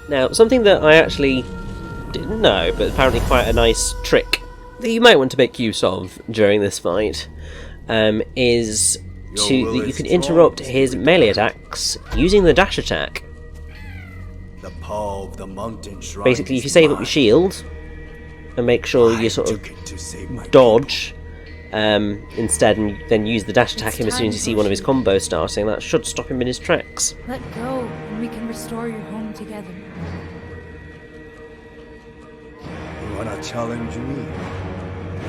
Now, something that I actually didn't know, but apparently quite a nice trick that you might want to make use of during this fight, is you can interrupt his melee attacks using the dash attack. The power of the mountain shrine. Basically, if you save up your shield and make sure you sort of dodge instead, and then use the dash attack him as soon as you see one of his combos starting, that should stop him in his tracks. Let go, and we can restore your home together. You wanna challenge me?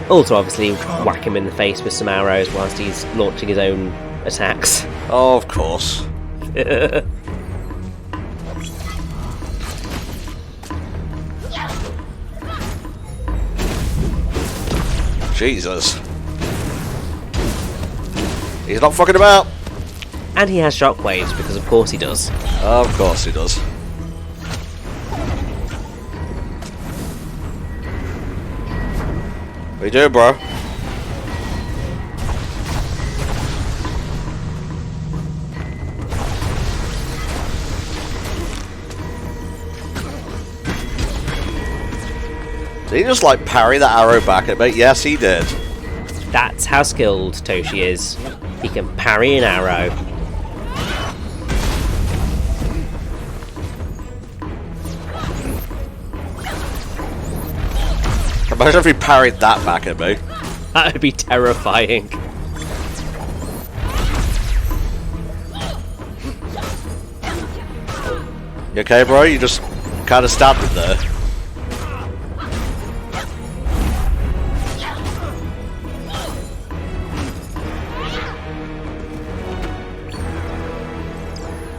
Also, obviously, whack him in the face with some arrows whilst he's launching his own attacks. Oh, of course. Jesus. He's not fucking about. And he has shockwaves, because of course he does. Of course he does. What you doing, bro? Did he just like parry the arrow back at me? Yes, he did. That's how skilled Toshi is. He can parry an arrow. Imagine if he parried that back at me. That would be terrifying. You okay, bro? You just kind of standing there.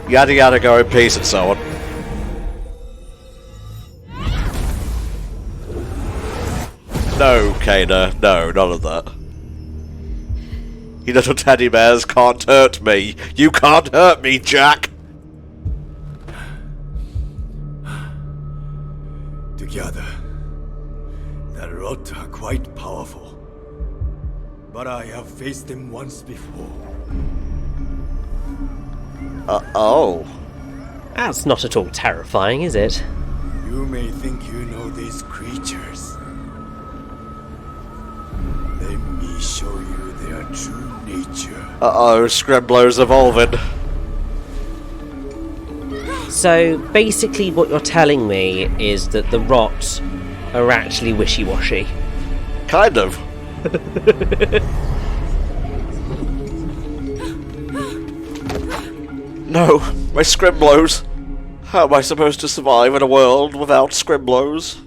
Yada yada, go in peace and so on. No, Kana, no, none of that. You little teddy bears can't hurt me. You can't hurt me, Jack! Together, the Rot are quite powerful. But I have faced them once before. Oh. That's not at all terrifying, is it? You may think you know these creatures. Let me show you their true nature. Uh-oh, Scrimblo's evolving. So, basically what you're telling me is that the Rot are actually wishy-washy. Kind of. No, my Scrimblows. How am I supposed to survive in a world without Scrimblows?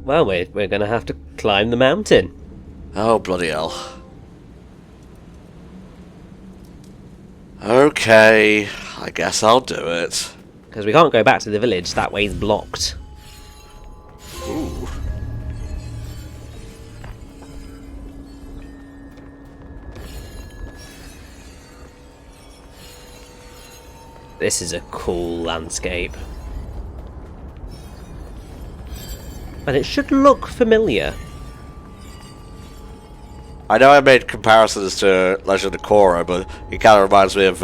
Well, we're going to have to climb the mountain. Oh, bloody hell. Okay, I guess I'll do it. Because we can't go back to the village, that way's blocked. Ooh. This is a cool landscape. And it should look familiar. I know I made comparisons to Legend of Korra, but it kind of reminds me of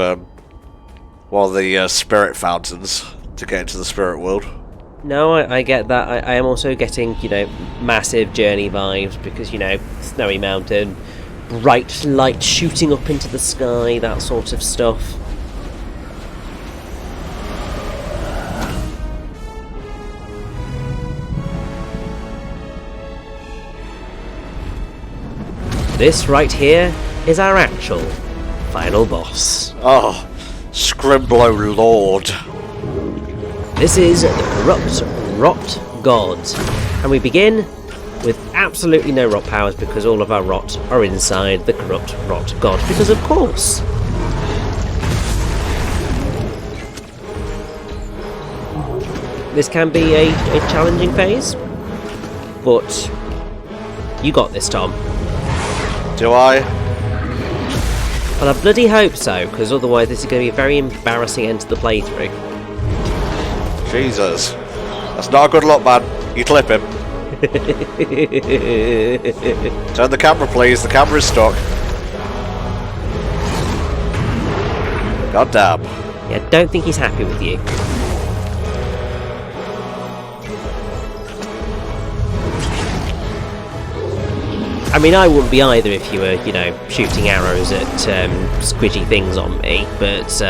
one of the spirit fountains to get into the spirit world. No, I get that. I am also getting, you know, massive Journey vibes because, you know, snowy mountain, bright light shooting up into the sky, that sort of stuff. This right here is our actual final boss. Oh, Scrimblow Lord. This is the Corrupt Rot God, and we begin with absolutely no rot powers because all of our rot are inside the Corrupt Rot God, because of course. This can be a challenging phase, but you got this, Tom. Do I? Well, I bloody hope so, because otherwise this is going to be a very embarrassing end to the playthrough. Jesus. That's not a good look, man. You clip him. Turn the camera, please. The camera's stuck. God damn. Yeah, don't think he's happy with you. I mean, I wouldn't be either if you were, you know, shooting arrows at squidgy things on me, but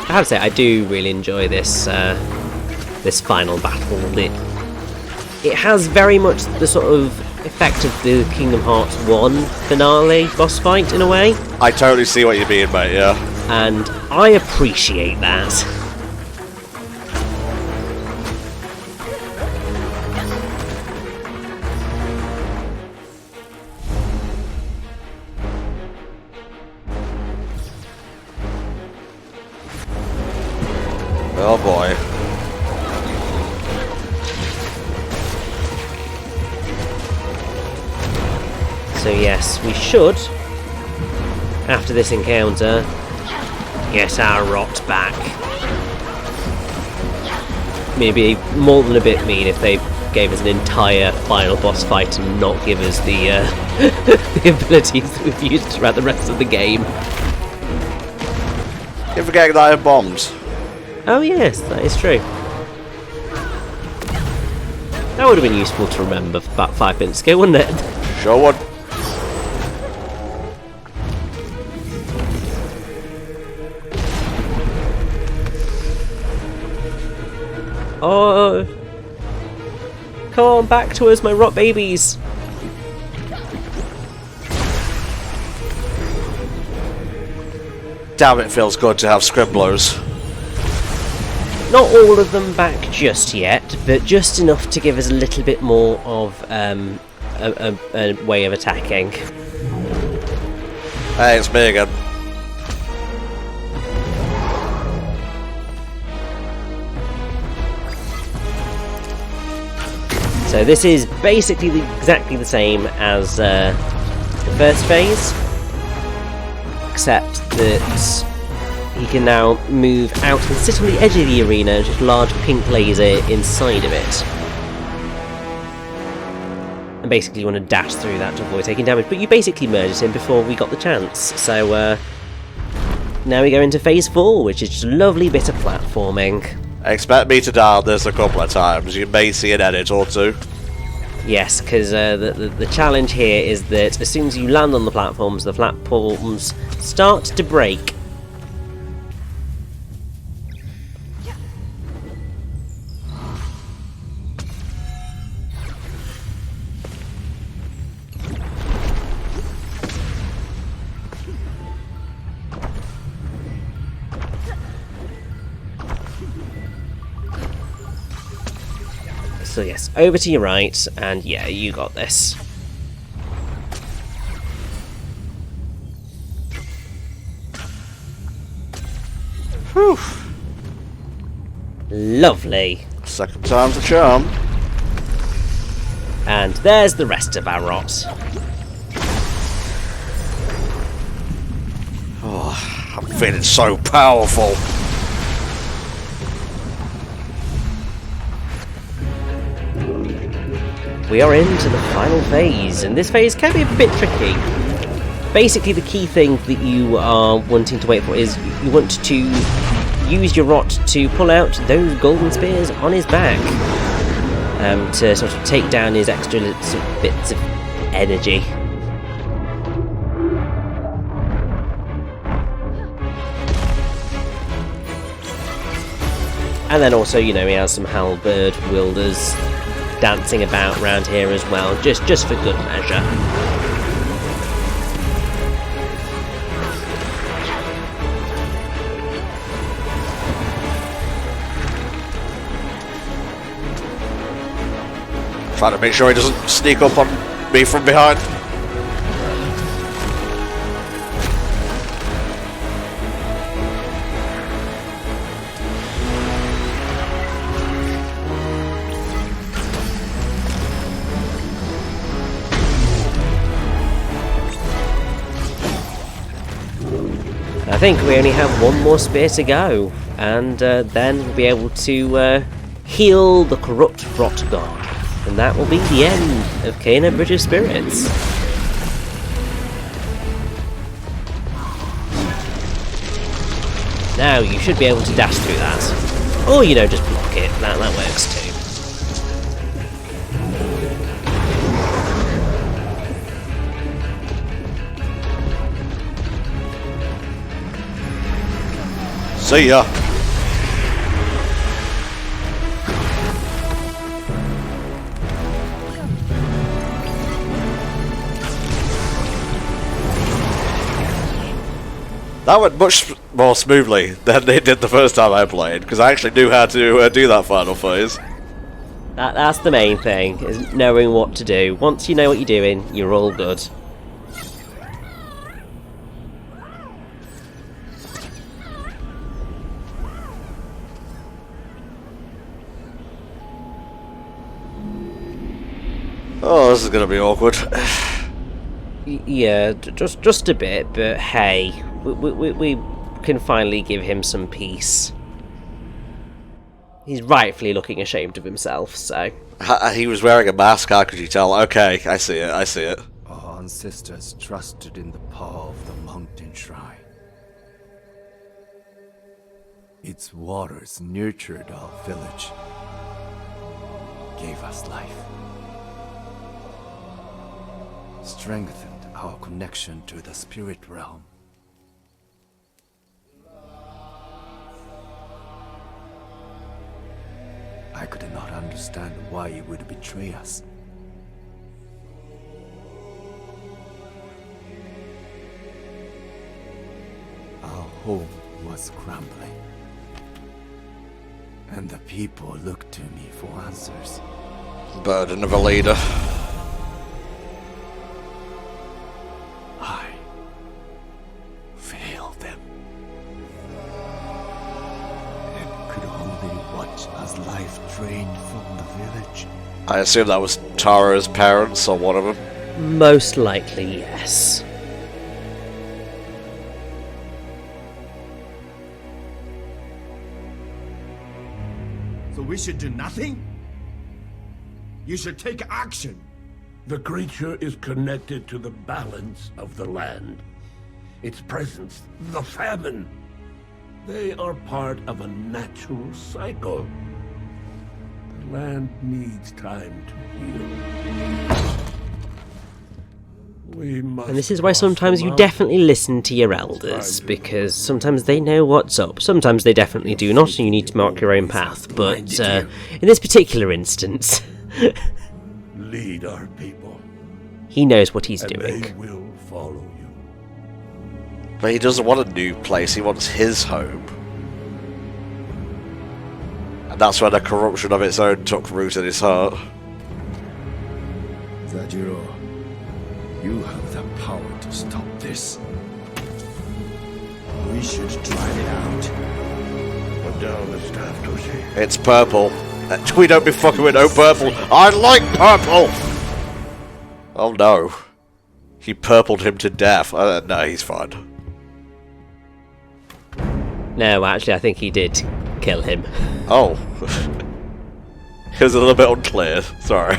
I have to say, I do really enjoy this this final battle. It has very much the sort of effect of the Kingdom Hearts 1 finale boss fight in a way. I totally see what you mean, mate, yeah. And I appreciate that. Oh boy. So yes, we should, after this encounter, get our rot back. Maybe more than a bit mean if they gave us an entire final boss fight and not give us the, the abilities that we've used throughout the rest of the game. You're forgetting that I have bombs. Oh yes, that is true. That would have been useful to remember about 5 minutes ago, wouldn't it? Sure would. Oh, come on back to us, my rot babies. Damn, it feels good to have scribblers. Not all of them back just yet, but just enough to give us a little bit more of a way of attacking. Hey, it's me again. So this is basically exactly the same as the first phase, except that he can now move out and sit on the edge of the arena, just a large pink laser inside of it. And basically you want to dash through that to avoid taking damage, but you basically murdered him before we got the chance. So now we go into phase 4, which is just a lovely bit of platforming. Expect me to die on this a couple of times. You may see an edit or two. Yes, because the challenge here is that as soon as you land on the platforms start to break. So yes, over to your right, and yeah, you got this. Whew. Lovely. Second time's a charm. And there's the rest of our rot. Oh, I'm feeling so powerful. We are into the final phase, and this phase can be a bit tricky. Basically, the key thing that you are wanting to wait for is you want to use your rot to pull out those golden spears on his back to sort of take down his extra bits of energy. And then also, you know, he has some halberd wielders dancing about around here as well, just for good measure. Trying to make sure he doesn't sneak up on me from behind. I think we only have one more spear to go, and then we'll be able to heal the corrupt rot god, and that will be the end of Kena Bridge of Spirits. Now you should be able to dash through that, or you know, just block it. That works too. See ya. That went much more smoothly than it did the first time I played, because I actually knew how to do that final phase. That's the main thing, is knowing what to do. Once you know what you're doing, you're all good. Oh, this is gonna be awkward. Yeah, just a bit, but hey, we can finally give him some peace. He's rightfully looking ashamed of himself, so... He was wearing a mask, how could you tell? Okay, I see it, I see it. Our ancestors trusted in the power of the mountain shrine. Its waters nurtured our village, gave us life, strengthened our connection to the spirit realm. I could not understand why he would betray us. Our home was crumbling, and the people looked to me for answers. Burden of a leader. I failed them, and could only watch as life drained from the village. I assume that was Tara's parents, or one of them. Most likely, yes. So we should do nothing? You should take action. The creature is connected to the balance of the land. Its presence, the famine. They are part of a natural cycle. The land needs time to heal. We must And this is why cross sometimes the you mountain. definitely listen to your elders, because sometimes they know what's up. Sometimes they definitely do not, and you need to mark your own path. But in this particular instance, Lead our people, he knows what he's and doing. they will follow you. But he doesn't want a new place, he wants his home. And that's when a corruption of its own took root in his heart. Zajiro, you have the power to stop this. We should drive it out. Put down the staff, Toshi. It's purple. We don't be fucking with no purple. I like purple! Oh no. He purpled him to death. No, he's fine. No, actually, I think he did kill him. Oh. It was a little bit unclear. Sorry.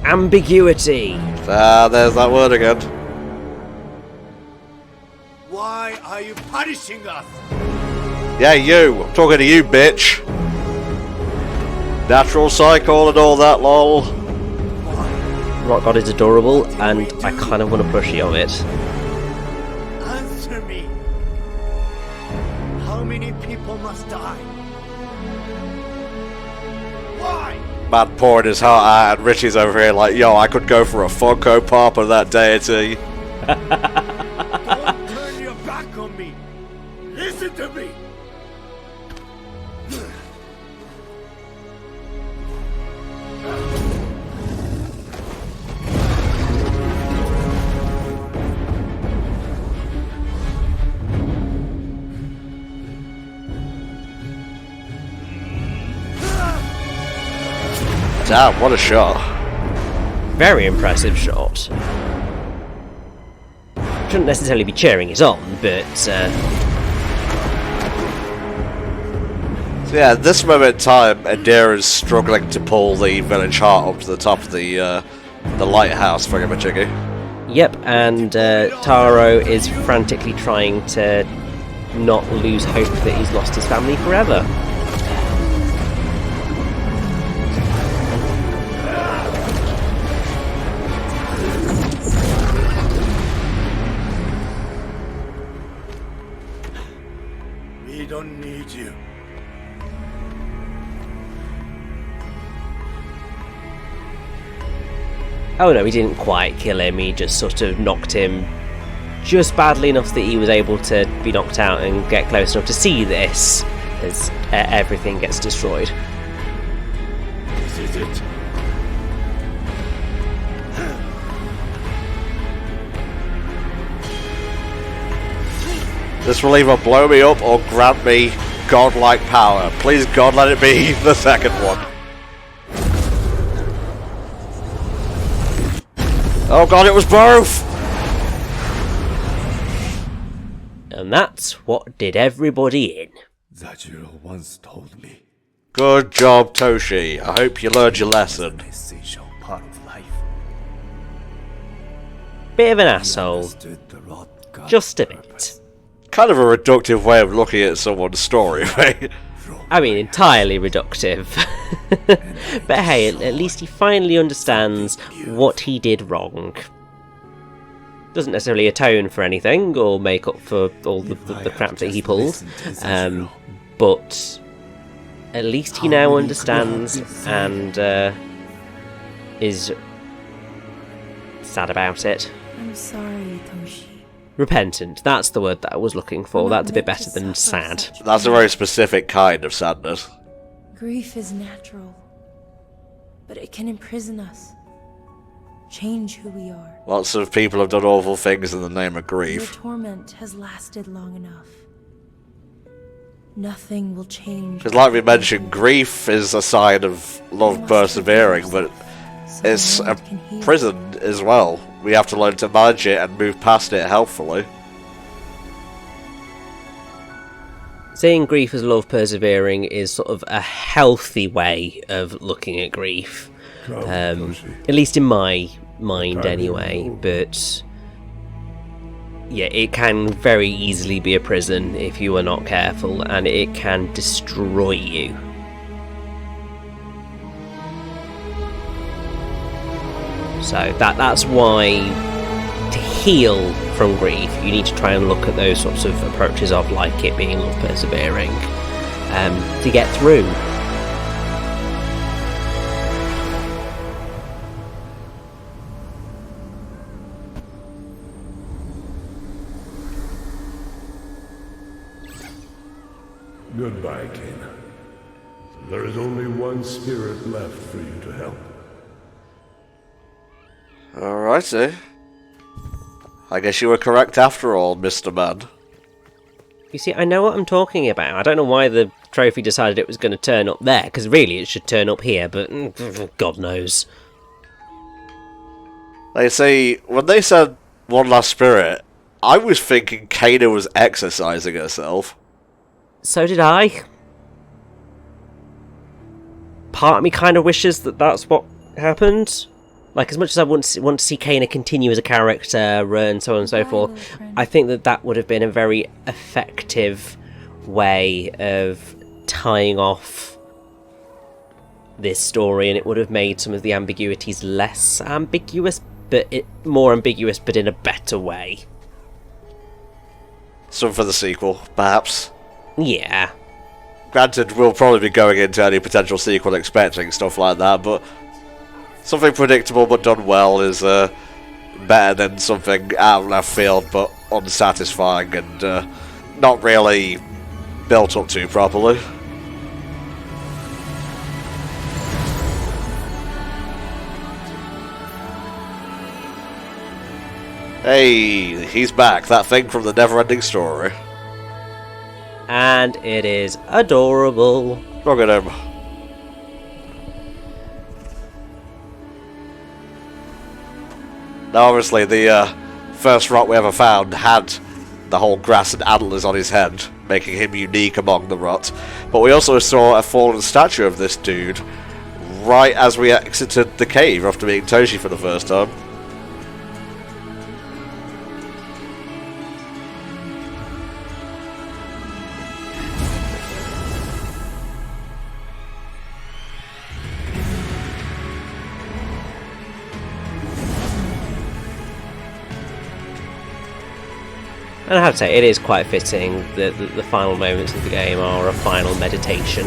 Ambiguity. Ah, there's that word again. Why are you punishing us? Yeah, you. I'm talking to you, bitch. Natural cycle and all that, lol. Rock God is adorable, and I kind of want a plushie of it. Answer me. How many people must die? Why? Man pouring his heart out, and Richie's over here like, yo, I could go for a Funko Pop of that deity. Don't turn your back on me. Listen to me. Damn, what a shot. Very impressive shot. shouldn't necessarily be cheering it on, but So yeah, at this moment in time, Adira is struggling to pull the village heart up to the top of the lighthouse thingamajiggy. yep, and Taro is frantically trying to not lose hope that he's lost his family forever. We don't need you. Oh no, he didn't quite kill him, he just sort of knocked him just badly enough that he was able to be knocked out and get close enough to see this as everything gets destroyed. This is it. This will either blow me up or grant me godlike power. Please God, let it be the second one. Oh god, it was both! And that's what did everybody in. Zajiro once told me Good job, Toshi. I hope you learned your lesson. an essential part of life. Bit of an He asshole, understood the rot God's just a purpose. bit. Kind of a reductive way of looking at someone's story, right? I mean, entirely reductive. But hey, at least he finally understands what he did wrong. Doesn't necessarily atone for anything, or make up for all the crap that he pulled. But at least he now understands and is sad about it. I'm sorry, Toshi. Repentant, that's the word that I was looking for. That's a bit better than sad. That's a very specific kind of sadness. Grief is natural, but it can imprison us, change who we are. Lots of people have done awful things in the name of The grief. torment has lasted long enough. Nothing will change. Because like we mentioned, grief is a sign of love persevering, but so it's the a world can heal. prison as well. We have to learn to manage it and move past it healthfully. Seeing grief as love persevering is sort of a healthy way of looking at grief. At least in my mind anyway, but yeah, it can very easily be a prison if you are not careful, and it can destroy you. So that's why, to heal from grief, you need to try and look at those sorts of approaches of like it being love persevering to get through. Goodbye, Kana. There is only one spirit left for you to help. Alrighty. I guess you were correct after all, Mr. Man. You see, I know what I'm talking about. I don't know why the trophy decided it was going to turn up there, because really it should turn up here, but God knows. They say, when they said one last spirit, I was thinking Kana was exercising herself. So did I. Part of me kind of wishes that that's what happened. Like, as much as I want to see Kana continue as a character and so on and so forth, I think that would have been a very effective way of tying off this story, and it would have made some of the ambiguities less ambiguous, but more ambiguous, but in a better way. Some for the sequel, perhaps. Yeah. Granted, we'll probably be going into any potential sequel expecting stuff like that, but something predictable but done well is better than something out of left field but unsatisfying and not really built up to properly. Hey, he's back, that thing from the never-ending story. And it is adorable. Look at him. Now obviously the first rot we ever found had the whole grass and antlers on his head, making him unique among the rot. But we also saw a fallen statue of this dude right as we exited the cave after meeting Toshi for the first time. And I have to say, it is quite fitting that the final moments of the game are a final meditation.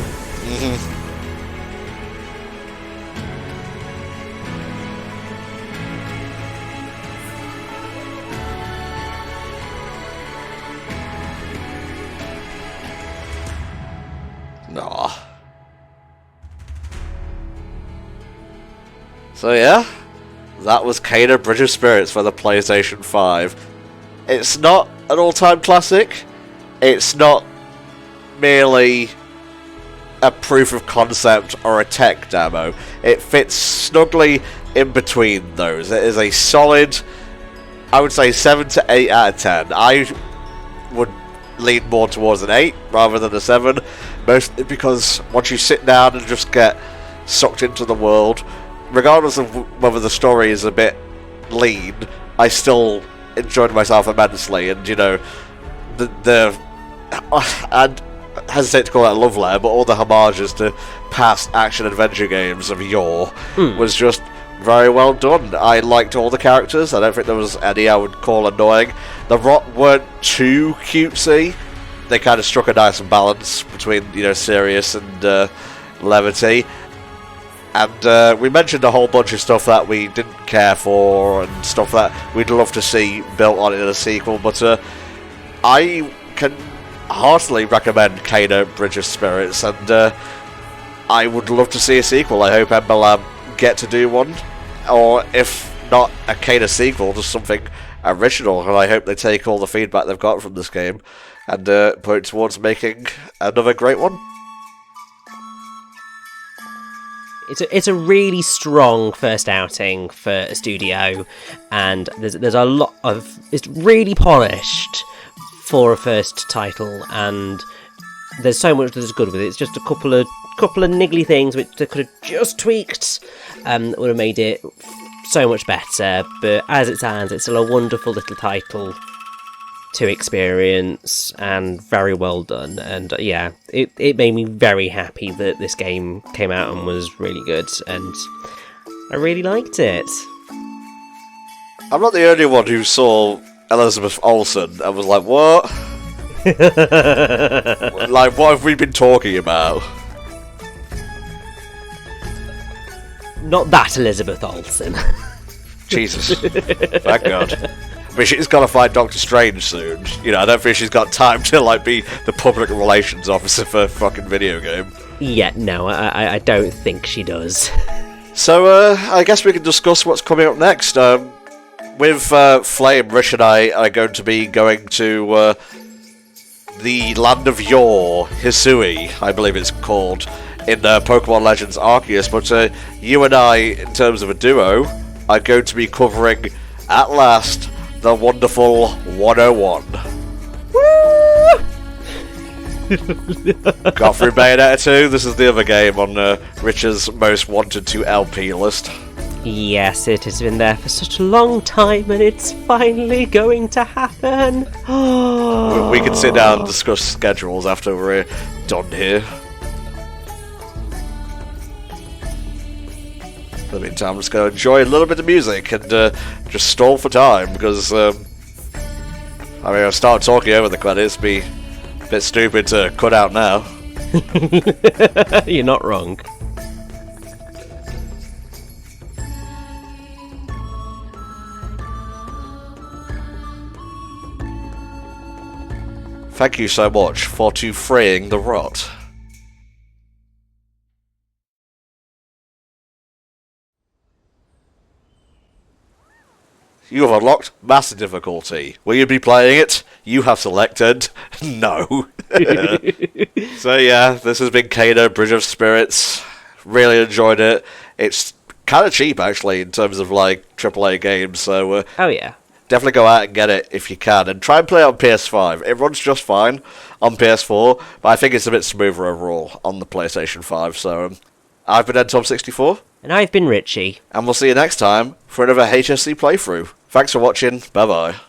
Nah. So yeah, that was Kena Bridge of Spirits for the PlayStation 5. It's not an all-time classic. It's not merely a proof of concept or a tech demo. It fits snugly in between those. It is a solid, I would say, 7 to 8 out of 10. I would lean more towards an 8 rather than a 7, mostly because once you sit down and just get sucked into the world, regardless of whether the story is a bit lean, I still enjoyed myself immensely. And you know, I'd hesitate to call it a love letter, but all the homages to past action adventure games of yore was just very well done. I liked all the characters. I don't think there was any I would call annoying. The rot weren't too cutesy. They kind of struck a nice balance between, you know, serious and levity. And we mentioned a whole bunch of stuff that we didn't care for and stuff that we'd love to see built on in a sequel, but I can heartily recommend Kena Bridge of Spirits, and I would love to see a sequel. I hope Ember Lab get to do one, or if not a Kena sequel, just something original, and I hope they take all the feedback they've got from this game and put it towards making another great one. It's a really strong first outing for a studio, and there's a lot of, it's really polished for a first title, and there's so much that's good with it. It's just a couple of niggly things which they could have just tweaked, that would have made it so much better. But as it stands, it's still a wonderful little title to experience, and very well done. And yeah, it made me very happy that this game came out and was really good, and I really liked it. I'm not the only one who saw Elizabeth Olsen and was like, what? Like, what have we been talking about? Not that Elizabeth Olsen. Jesus. Thank God. I mean, she's got to find Doctor Strange soon. You know, I don't think she's got time to, like, be the public relations officer for a fucking video game. Yeah, no, I don't think she does. So, I guess we can discuss what's coming up next. With Flame, Rich and I are going to be going to the Land of Yore, Hisui, I believe it's called, in Pokemon Legends Arceus. But you and I, in terms of a duo, are going to be covering, at last, the wonderful 101. Woo! Got through Bayonetta 2. This is the other game on Rich's most wanted to LP list. Yes, it has been there for such a long time, and it's finally going to happen. We can sit down and discuss schedules after we're done here. In the meantime, I'm just going to enjoy a little bit of music and just stall for time, because, I mean, I'll start talking over the credits, be a bit stupid to cut out now. You're not wrong. Thank you so much for freeing the rot. You have unlocked Master Difficulty. Will you be playing it? You have selected no. So yeah, this has been Kena Bridge of Spirits. Really enjoyed it. It's kind of cheap actually in terms of like AAA games. So Oh yeah. definitely go out and get it if you can, and try and play it on PS5. It runs just fine on PS4, but I think it's a bit smoother overall on the PlayStation 5. So I've been Tom64, And I've been Richie. and we'll see you next time for another HSC playthrough. Thanks for watching. Bye bye.